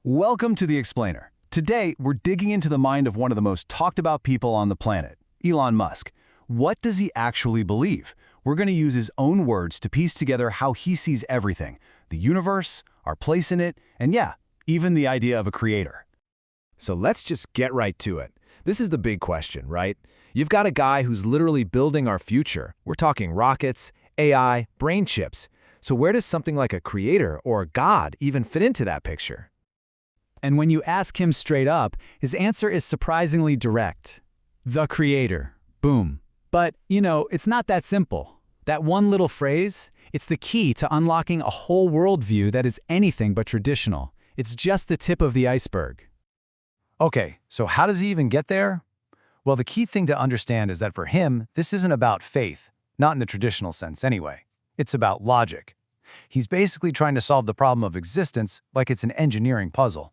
Welcome to The Explainer. Today, we're digging into the mind of one of the most talked about people on the planet, Elon Musk. What does he actually believe? We're going to use his own words to piece together how he sees everything, the universe, our place in it, and yeah, even the idea of a creator. So let's just get right to it. This is the big question, right? You've got a guy who's literally building our future. We're talking rockets, AI, brain chips. So where does something like a creator or a god even fit into that picture? And when you ask him straight up, his answer is surprisingly direct. The creator. Boom. But, it's not that simple. That one little phrase, it's the key to unlocking a whole worldview that is anything but traditional. It's just the tip of the iceberg. Okay, so how does he even get there? Well, the key thing to understand is that for him, this isn't about faith, not in the traditional sense anyway. It's about logic. He's basically trying to solve the problem of existence like it's an engineering puzzle.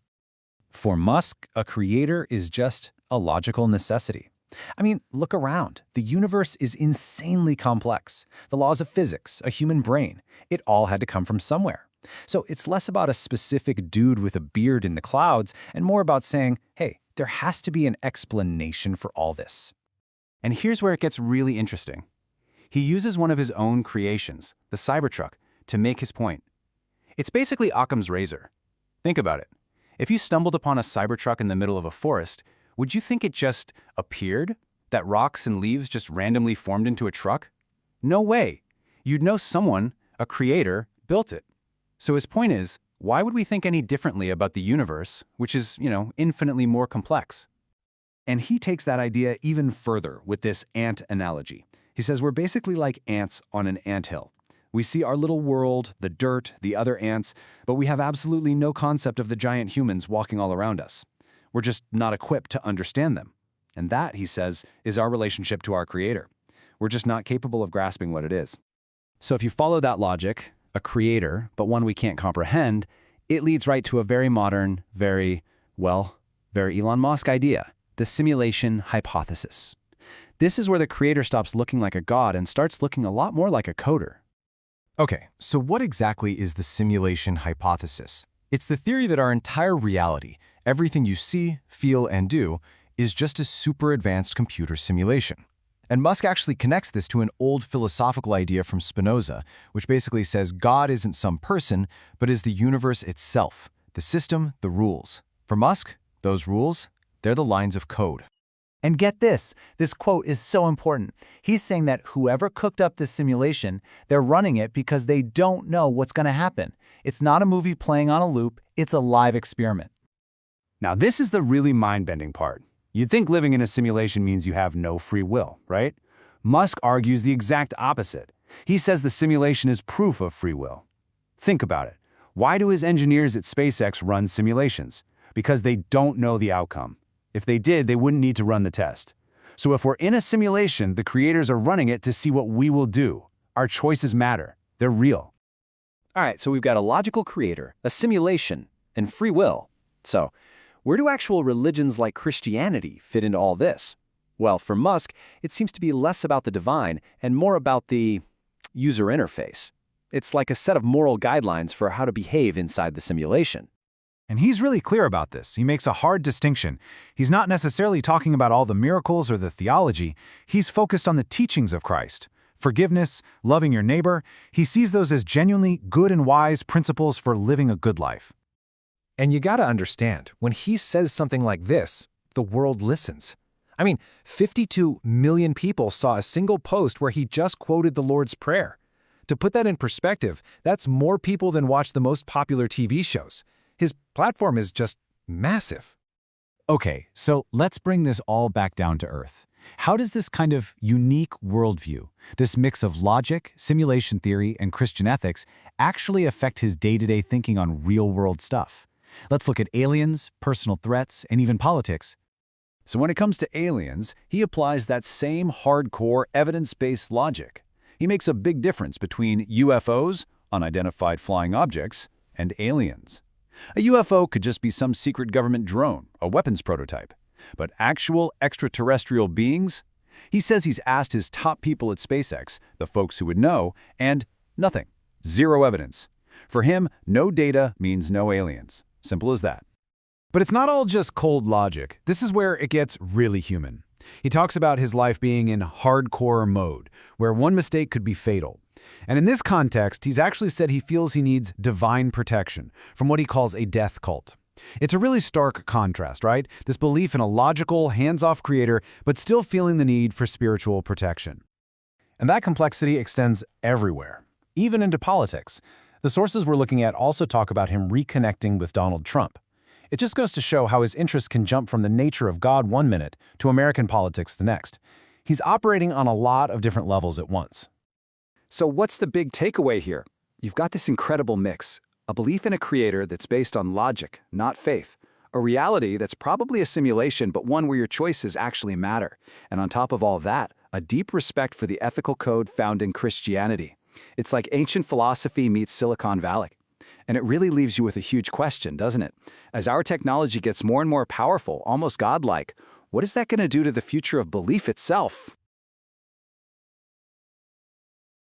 For Musk, a creator is just a logical necessity. I mean, look around. The universe is insanely complex. The laws of physics, a human brain, it all had to come from somewhere. So it's less about a specific dude with a beard in the clouds and more about saying, hey, there has to be an explanation for all this. And here's where it gets really interesting. He uses one of his own creations, the Cybertruck, to make his point. It's basically Occam's razor. Think about it. If you stumbled upon a Cybertruck in the middle of a forest, would you think it just appeared? That rocks and leaves just randomly formed into a truck? No way. You'd know someone, a creator, built it. So his point is, why would we think any differently about the universe, which is, infinitely more complex? And he takes that idea even further with this ant analogy. He says we're basically like ants on an anthill. We see our little world, the dirt, the other ants, but we have absolutely no concept of the giant humans walking all around us. We're just not equipped to understand them. And that, he says, is our relationship to our creator. We're just not capable of grasping what it is. So if you follow that logic, a creator, but one we can't comprehend, it leads right to a very modern, very Elon Musk idea, the simulation hypothesis. This is where the creator stops looking like a god and starts looking a lot more like a coder. Okay, so what exactly is the simulation hypothesis? It's the theory that our entire reality, everything you see, feel, and do, is just a super advanced computer simulation. And Musk actually connects this to an old philosophical idea from Spinoza, which basically says God isn't some person, but is the universe itself, the system, the rules. For Musk, those rules, they're the lines of code. And get this quote is so important. He's saying that whoever cooked up this simulation, they're running it because they don't know what's going to happen. It's not a movie playing on a loop, it's a live experiment. Now, this is the really mind-bending part. You'd think living in a simulation means you have no free will, right? Musk argues the exact opposite. He says the simulation is proof of free will. Think about it. Why do his engineers at SpaceX run simulations? Because they don't know the outcome. If they did, they wouldn't need to run the test. So if we're in a simulation, the creators are running it to see what we will do. Our choices matter. They're real. All right, so we've got a logical creator, a simulation, and free will. So where do actual religions like Christianity fit into all this? Well, for Musk, it seems to be less about the divine and more about the user interface. It's like a set of moral guidelines for how to behave inside the simulation. And he's really clear about this. He makes a hard distinction. He's not necessarily talking about all the miracles or the theology. He's focused on the teachings of Christ. Forgiveness, loving your neighbor. He sees those as genuinely good and wise principles for living a good life. And you gotta understand, when he says something like this, the world listens. I mean, 52 million people saw a single post where he just quoted the Lord's Prayer. To put that in perspective, that's more people than watch the most popular TV shows. His platform is just massive. Okay, so let's bring this all back down to earth. How does this kind of unique worldview, this mix of logic, simulation theory, and Christian ethics, actually affect his day-to-day thinking on real-world stuff? Let's look at aliens, personal threats, and even politics. So when it comes to aliens, he applies that same hardcore evidence-based logic. He makes a big difference between UFOs, unidentified flying objects, and aliens. A UFO could just be some secret government drone, a weapons prototype. But actual extraterrestrial beings? He says he's asked his top people at SpaceX, the folks who would know, and nothing. Zero evidence. For him, no data means no aliens. Simple as that. But it's not all just cold logic. This is where it gets really human. He talks about his life being in hardcore mode, where one mistake could be fatal. And in this context, he's actually said he feels he needs divine protection from what he calls a death cult. It's a really stark contrast, right? This belief in a logical, hands-off creator, but still feeling the need for spiritual protection. And that complexity extends everywhere, even into politics. The sources we're looking at also talk about him reconnecting with Donald Trump. It just goes to show how his interests can jump from the nature of God one minute to American politics the next. He's operating on a lot of different levels at once. So what's the big takeaway here? You've got this incredible mix. A belief in a creator that's based on logic, not faith. A reality that's probably a simulation, but one where your choices actually matter. And on top of all that, a deep respect for the ethical code found in Christianity. It's like ancient philosophy meets Silicon Valley. And it really leaves you with a huge question, doesn't it? As our technology gets more and more powerful, almost godlike, what is that going to do to the future of belief itself?